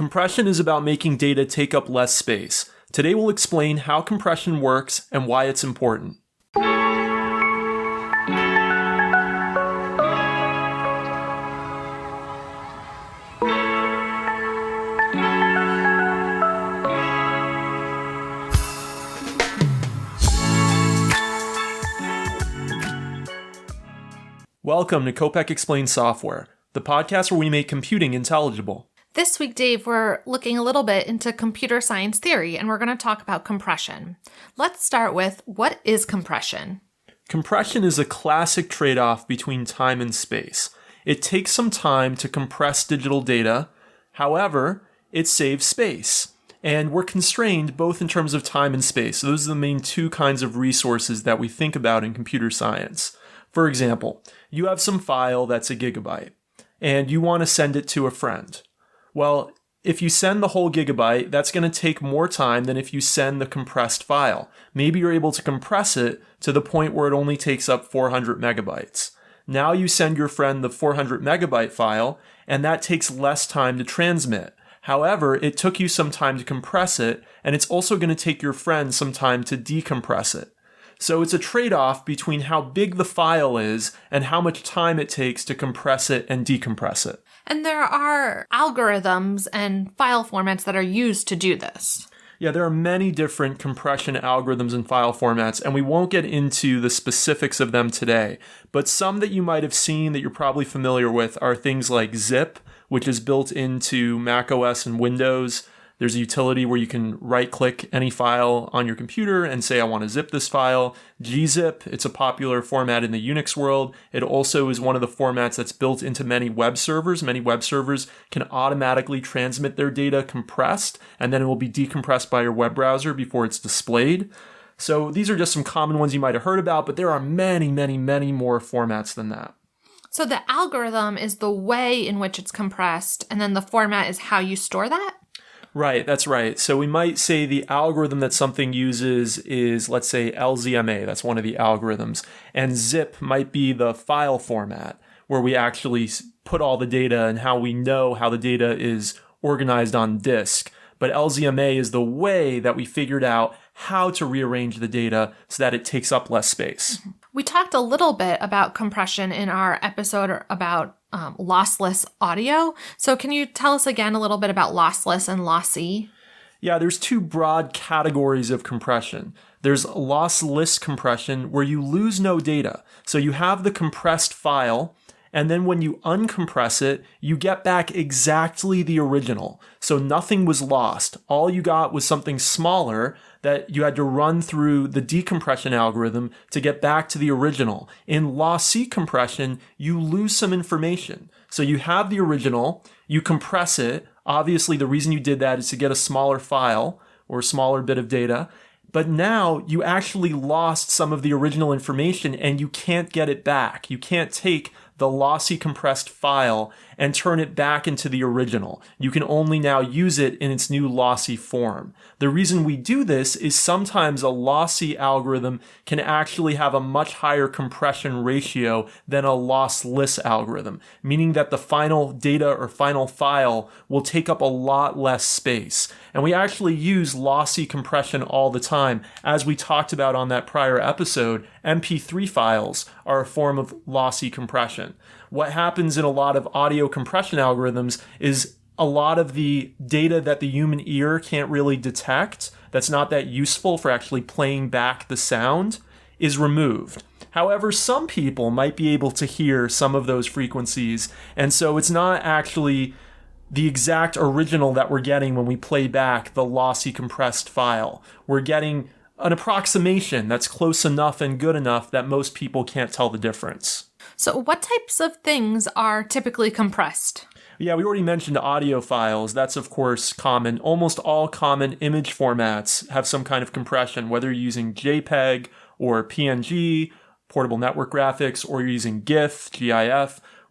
Compression is about making data take up less space. Today we'll explain how compression works and why it's important. Welcome to Kopec Explains Software, the podcast where we make computing intelligible. This week, Dave, we're looking a little bit into computer science theory, and we're going to talk about compression. Let's start with, what is compression? Compression is a classic trade-off between time and space. It takes some time to compress digital data. However, it saves space. And we're constrained both in terms of time and space. So those are the main two kinds of resources that we think about in computer science. For example, you have some file that's a gigabyte, and you want to send it to a friend. Well, if you send the whole gigabyte, that's going to take more time than if you send the compressed file. Maybe you're able to compress it to the point where it only takes up 400 megabytes. Now you send your friend the 400 megabyte file, and that takes less time to transmit. However, it took you some time to compress it, and it's also going to take your friend some time to decompress it. So it's a trade-off between how big the file is and how much time it takes to compress it and decompress it. And there are algorithms and file formats that are used to do this. Yeah, there are many different compression algorithms and file formats, and we won't get into the specifics of them today. But some that you might have seen that you're probably familiar with are things like zip, which is built into macOS and Windows. There's a utility where you can right-click any file on your computer and say, I want to zip this file. gzip, it's a popular format in the Unix world. It also is one of the formats that's built into many web servers. Many web servers can automatically transmit their data compressed, and then it will be decompressed by your web browser before it's displayed. So these are just some common ones you might have heard about, but there are many more formats than that. So the algorithm is the way in which it's compressed, and then the format is how you store that? Right, that's right. So we might say the algorithm that something uses is, let's say, LZMA. That's one of the algorithms. And zip might be the file format where we actually put all the data and how we know how the data is organized on disk. But LZMA is the way that we figured out how to rearrange the data so that it takes up less space. We talked a little bit about compression in our episode about lossless audio. So can you tell us again a little bit about lossless and lossy? Yeah, there's two broad categories of compression. There's lossless compression where you lose no data. So you have the compressed file, and then when you uncompress it, you get back exactly the original. So nothing was lost. All you got was something smaller that you had to run through the decompression algorithm to get back to the original. In lossy compression, you lose some information. So you have the original, you compress it. Obviously, the reason you did that is to get a smaller file or a smaller bit of data. But now you actually lost some of the original information and you can't get it back. You can't take the lossy compressed file and turn it back into the original. You can only now use it in its new lossy form. The reason we do this is sometimes a lossy algorithm can actually have a much higher compression ratio than a lossless algorithm, meaning that the final data or final file will take up a lot less space. And we actually use lossy compression all the time. As we talked about on that prior episode, MP3 files are a form of lossy compression. What happens in a lot of audio compression algorithms is a lot of the data that the human ear can't really detect, that's not that useful for actually playing back the sound, is removed. However, some people might be able to hear some of those frequencies, and so it's not actually the exact original that we're getting when we play back the lossy compressed file. We're getting an approximation that's close enough and good enough that most people can't tell the difference. So what types of things are typically compressed? Yeah, we already mentioned audio files. That's, of course, common. Almost all common image formats have some kind of compression, whether you're using JPEG or PNG, portable network graphics, or you're using GIF,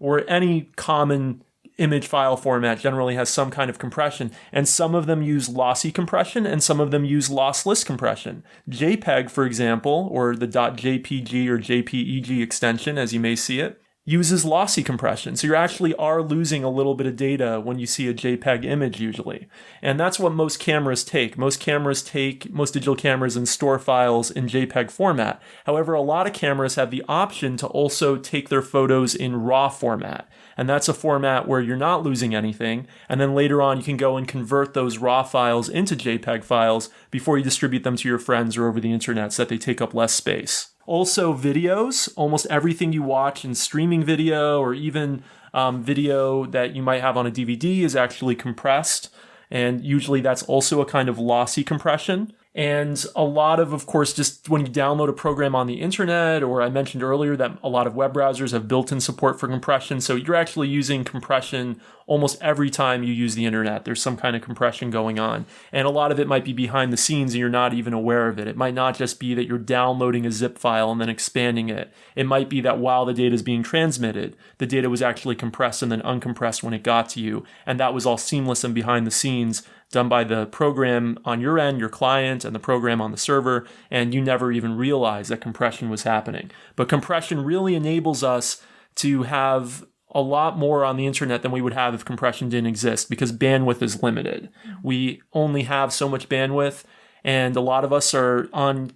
or any common image file format generally has some kind of compression, and some of them use lossy compression and some of them use lossless compression. JPEG, for example, or the .jpg or JPEG extension, as you may see it, uses lossy compression. So you actually are losing a little bit of data when you see a JPEG image usually. And that's what most cameras take. Most digital cameras and store files in JPEG format. However, a lot of cameras have the option to also take their photos in RAW format. And that's a format where you're not losing anything. And then later on, you can go and convert those RAW files into JPEG files before you distribute them to your friends or over the internet so that they take up less space. Also, videos, almost everything you watch in streaming video or even video that you might have on a DVD is actually compressed. And usually that's also a kind of lossy compression. And a lot of course, just when you download a program on the internet, or I mentioned earlier that a lot of web browsers have built-in support for compression. So you're actually using compression almost every time you use the internet. There's some kind of compression going on. And a lot of it might be behind the scenes and you're not even aware of it. It might not just be that you're downloading a zip file and then expanding it. It might be that while the data is being transmitted, the data was actually compressed and then uncompressed when it got to you. And that was all seamless and behind the scenes, done by the program on your end, your client, and the program on the server, and you never even realize that compression was happening. But compression really enables us to have a lot more on the internet than we would have if compression didn't exist, because bandwidth is limited. We only have so much bandwidth, and a lot of us are on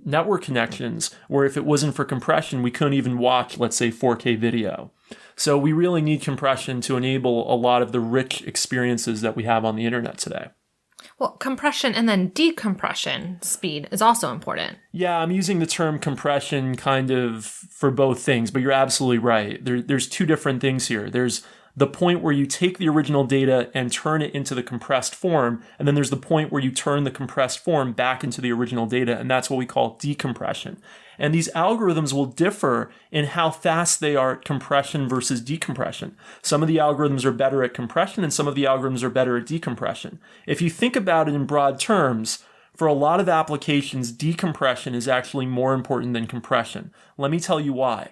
network connections where if it wasn't for compression, we couldn't even watch, let's say, 4K video. So we really need compression to enable a lot of the rich experiences that we have on the internet today. Well, compression and then decompression speed is also important. Yeah, I'm using the term compression kind of for both things, but you're absolutely right. There's two different things here. There's the point where you take the original data and turn it into the compressed form, and then there's the point where you turn the compressed form back into the original data, and that's what we call decompression. And these algorithms will differ in how fast they are at compression versus decompression. Some of the algorithms are better at compression, and some of the algorithms are better at decompression. If you think about it in broad terms, for a lot of applications, decompression is actually more important than compression. Let me tell you why.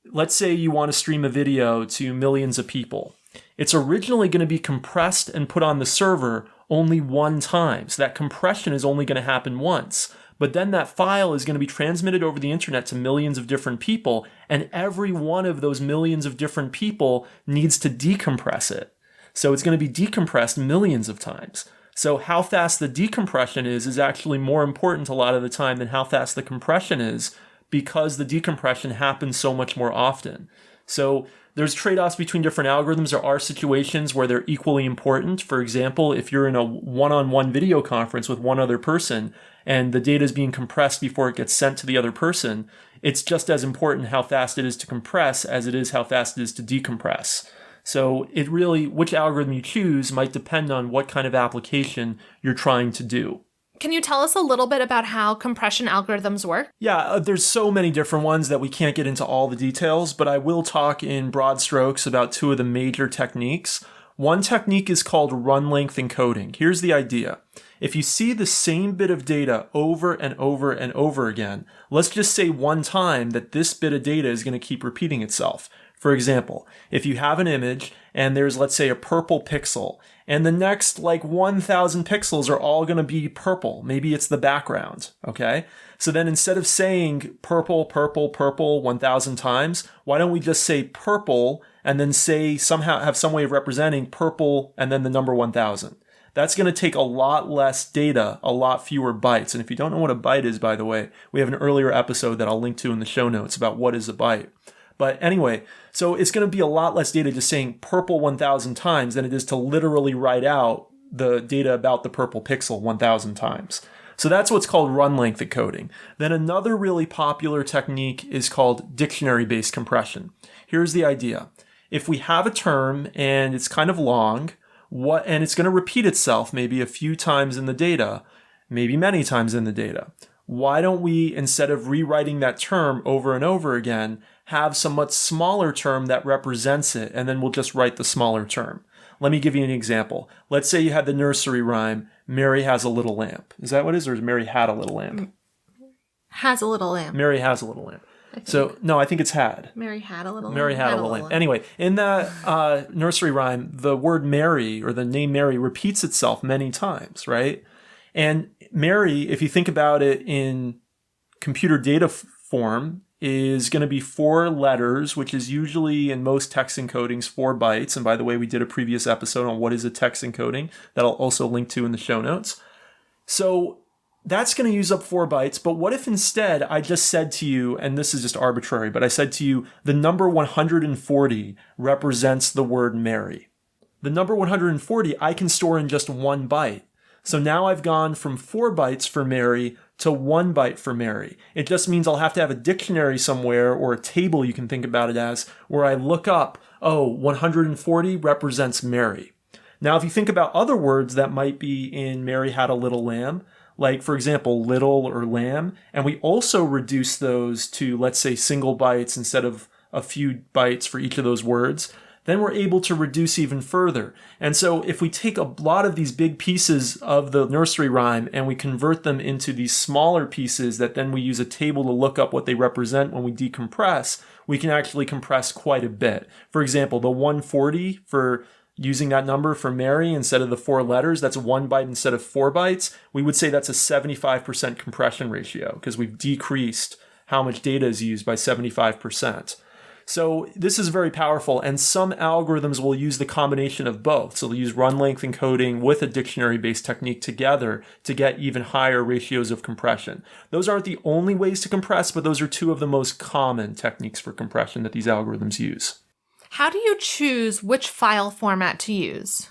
Let's say you want to stream a video to millions of people. It's originally going to be compressed and put on the server only one time. So that compression is only going to happen once. But then that file is going to be transmitted over the internet to millions of different people, and every one of those millions of different people needs to decompress it. So it's going to be decompressed millions of times. So how fast the decompression is actually more important a lot of the time than how fast the compression is, because the decompression happens so much more often. So there's trade-offs between different algorithms. There are situations where they're equally important. For example, if you're in a one-on-one video conference with one other person and the data is being compressed before it gets sent to the other person, it's just as important how fast it is to compress as it is how fast it is to decompress. So it really, which algorithm you choose might depend on what kind of application you're trying to do. Can you tell us a little bit about how compression algorithms work? Yeah, there's so many different ones that we can't get into all the details, but I will talk in broad strokes about two of the major techniques. One technique is called run length encoding. Here's the idea. If you see the same bit of data over and over and over again, let's just say one time that this bit of data is going to keep repeating itself. For example, if you have an image and there's, let's say, a purple pixel, and the next 1,000 pixels are all going to be purple. Maybe it's the background, okay? So then instead of saying purple, purple, purple 1,000 times, why don't we just say purple and then say somehow have some way of representing purple and then the number 1,000? That's going to take a lot less data, a lot fewer bytes. And if you don't know what a byte is, by the way, we have an earlier episode that I'll link to in the show notes about what is a byte. But anyway, so it's going to be a lot less data just saying purple 1,000 times than it is to literally write out the data about the purple pixel 1,000 times. So that's what's called run length encoding. Then another really popular technique is called dictionary-based compression. Here's the idea. If we have a term and it's kind of long, and it's going to repeat itself maybe a few times in the data, maybe many times in the data, why don't we, instead of rewriting that term over and over again, have some much smaller term that represents it, and then we'll just write the smaller term. Let me give you an example. Let's say you had the nursery rhyme, Mary has a little lamp. Is that what it is, or is Mary had a little lamp? Has a little lamp. Mary has a little lamp. So, no, I think it's had. Mary had a little lamp. Mary had a little lamp. Anyway, in that nursery rhyme, the word Mary, or the name Mary, repeats itself many times, right? And Mary, if you think about it in computer data form, is going to be 4 letters, which is usually in most text encodings 4 bytes. And by the way, we did a previous episode on what is a text encoding that I'll also link to in the show notes. So that's going to use up 4 bytes. But what if instead I just said to you, and this is just arbitrary, but I said to you, the number 140 represents the word Mary. The number 140 I can store in just 1 byte. So now I've gone from 4 bytes for Mary to 1 byte for Mary. It just means I'll have to have a dictionary somewhere, or a table you can think about it as, where I look up, 140 represents Mary. Now, if you think about other words that might be in Mary Had a Little Lamb, like, for example, little or lamb, and we also reduce those to, let's say, single bytes instead of a few bytes for each of those words, then we're able to reduce even further. And so if we take a lot of these big pieces of the nursery rhyme and we convert them into these smaller pieces that then we use a table to look up what they represent when we decompress, we can actually compress quite a bit. For example, the 140 for using that number for Mary instead of the 4 letters, that's 1 byte instead of 4 bytes. We would say that's a 75% compression ratio because we've decreased how much data is used by 75%. So this is very powerful, and some algorithms will use the combination of both. So they'll use run length encoding with a dictionary-based technique together to get even higher ratios of compression. Those aren't the only ways to compress, but those are 2 of the most common techniques for compression that these algorithms use. How do you choose which file format to use?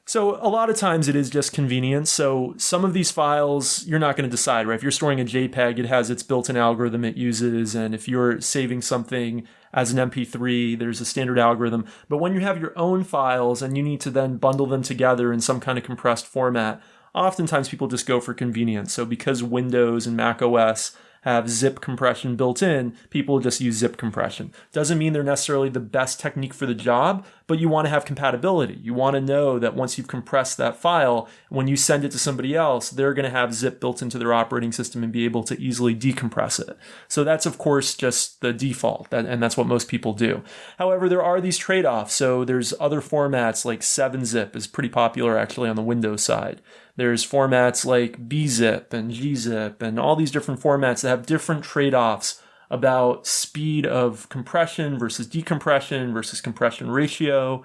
So a lot of times it is just convenience. So some of these files, you're not going to decide, right? If you're storing a JPEG, it has its built-in algorithm it uses. And if you're saving something as an MP3, there's a standard algorithm. But when you have your own files and you need to then bundle them together in some kind of compressed format, oftentimes people just go for convenience. So because Windows and Mac OS have zip compression built in, people just use zip compression. Doesn't mean they're necessarily the best technique for the job, but you want to have compatibility. You want to know that once you've compressed that file, when you send it to somebody else, they're going to have zip built into their operating system and be able to easily decompress it. So that's, of course, just the default, and that's what most people do. However, there are these trade-offs. So there's other formats like 7-zip is pretty popular actually on the Windows side. There's formats like bzip and gzip and all these different formats that have different trade-offs about speed of compression versus decompression versus compression ratio.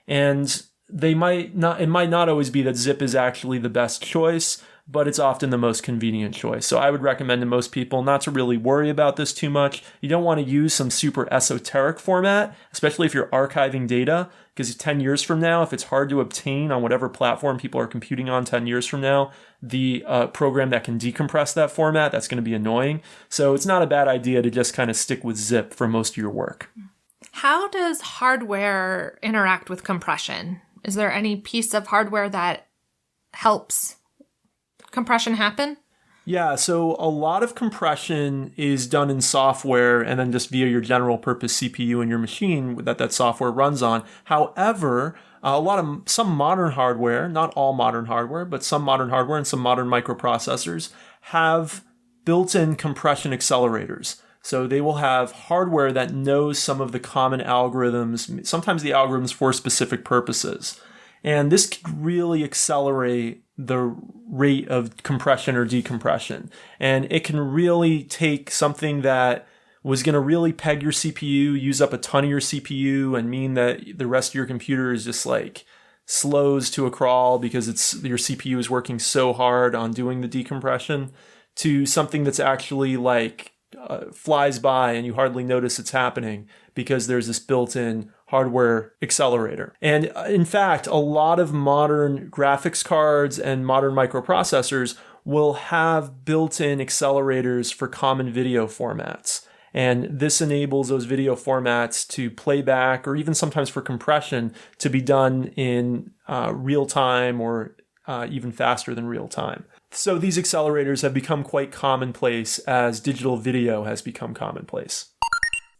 And it might not always be that zip is actually the best choice, but it's often the most convenient choice. So I would recommend to most people not to really worry about this too much. You don't want to use some super esoteric format, especially if you're archiving data, because 10 years from now, if it's hard to obtain on whatever platform people are computing on 10 years from now, the program that can decompress that format, that's going to be annoying. So it's not a bad idea to just kind of stick with zip for most of your work. How does hardware interact with compression? Is there any piece of hardware that helps compression happen? Yeah, so a lot of compression is done in software and then just via your general purpose CPU in your machine that software runs on. However, some modern hardware, not all modern hardware, but some modern hardware and some modern microprocessors have built-in compression accelerators. So they will have hardware that knows some of the common algorithms, sometimes the algorithms for specific purposes. And this could really accelerate the rate of compression or decompression. And it can really take something that was going to really peg your CPU, use up a ton of your CPU, and mean that the rest of your computer is just like slows to a crawl because your CPU is working so hard on doing the decompression, to something that's actually like flies by and you hardly notice it's happening because there's this built-in hardware accelerator. And in fact, a lot of modern graphics cards and modern microprocessors will have built-in accelerators for common video formats. And this enables those video formats to play back, or even sometimes for compression, to be done in real time or even faster than real time. So these accelerators have become quite commonplace as digital video has become commonplace.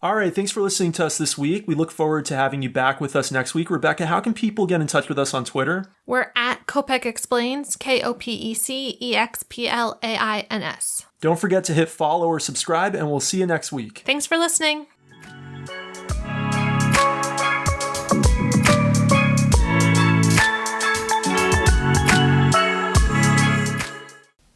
All right, thanks for listening to us this week. We look forward to having you back with us next week. Rebecca, how can people get in touch with us on Twitter? We're at Kopec Explains, KOPECEXPLAINS. Don't forget to hit follow or subscribe, and we'll see you next week. Thanks for listening.